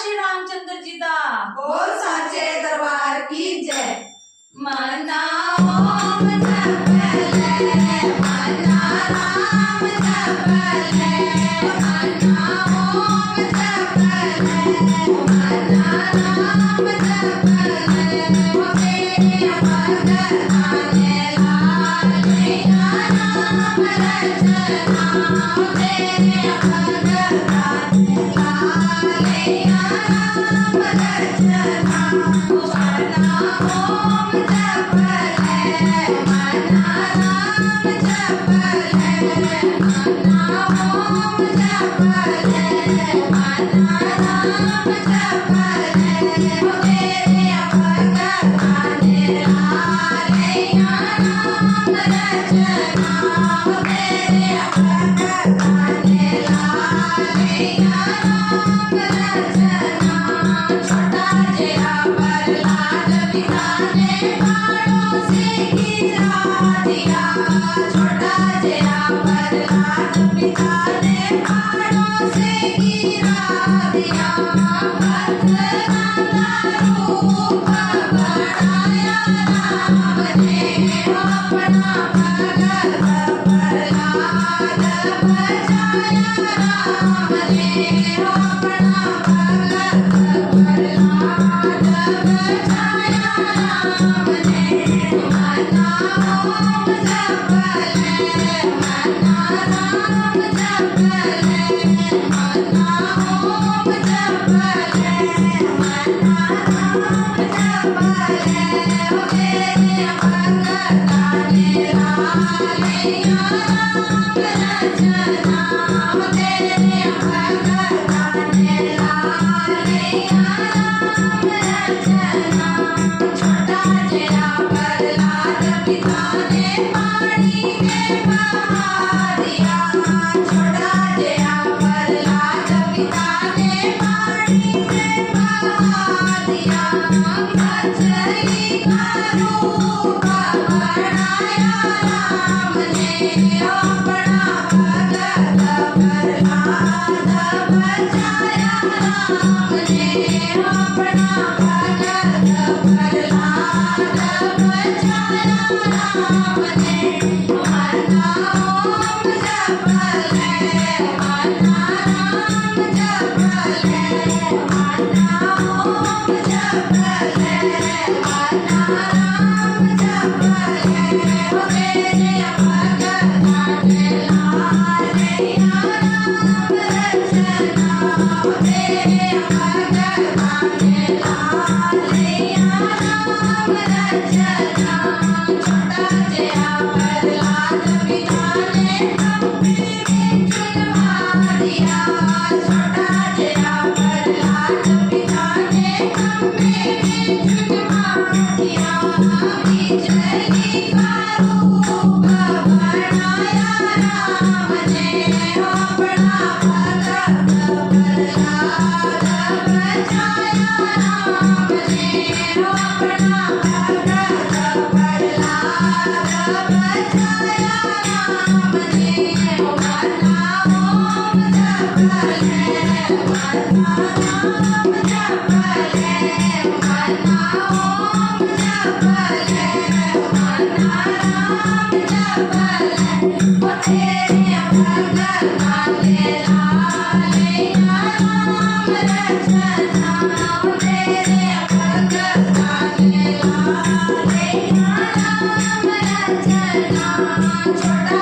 श्री रामचंद्र जी दा बोल साचे दरबार की जय। मना ओम जपले मना राम जपले मना ओम जपले मना राम जपले मेरे भगत आने लाले राम रचना मेरे भगत आने लाले राम रचना मना ओम जपले मना राम जपले मना ओम जपले मना राम जपले मेरे भगत आने लाले राम रचना मेरे भगत आने लाले राम रचना छोटा जया प्रहलाद पिता ने बाणों से गिरा दिया छोटा जया प्रहलाद पिता ने बाणों से गिरा दिया भद्रनाथ रूप बढ़ाया राम ने अपना भगत प्रहलाद बचाया राम ने अपना भगत प्रहलाद बचाया राम ने मना ओम जपले मना राम जपले मना ओम जपले मना राम जपले मेरे भगत आने लाले राम रचना मेरे भगत आने लाले राम रचना छोटा जया प्रहलाद पिता ने पानी में बहा दिया छोटा जया प्रहलाद पिता ने पानी में बहा दिया मछली का रूप बढ़ाया राम ने अपना भगत प्रहलाद बचाया राम ने अपना भगत प्रहलाद बचाया राम ने मना ओम जपले मना राम जपले मना ओम जपले मना राम जपले मेरे भगत आने लाले राम रचना मेरे भगत आने लाले राम रचना छोटा जया प्रहलाद पिता ने खंभे में चुनवा दिया छोटा जया प्रहलाद पिता ने खंभे में चुनवा दिया बिजली का रूप बढ़ाया राम ने अपना भगत प्रहलाद बचाया राम ने अपना भगत प्रहलाद बचाया राम ने मना ओम जपले मना राम जपले मना ओम जपले मना राम जपले मेरे भगत आने लाले राम रचना मेरे भगत आने लाले राम रचना छोटा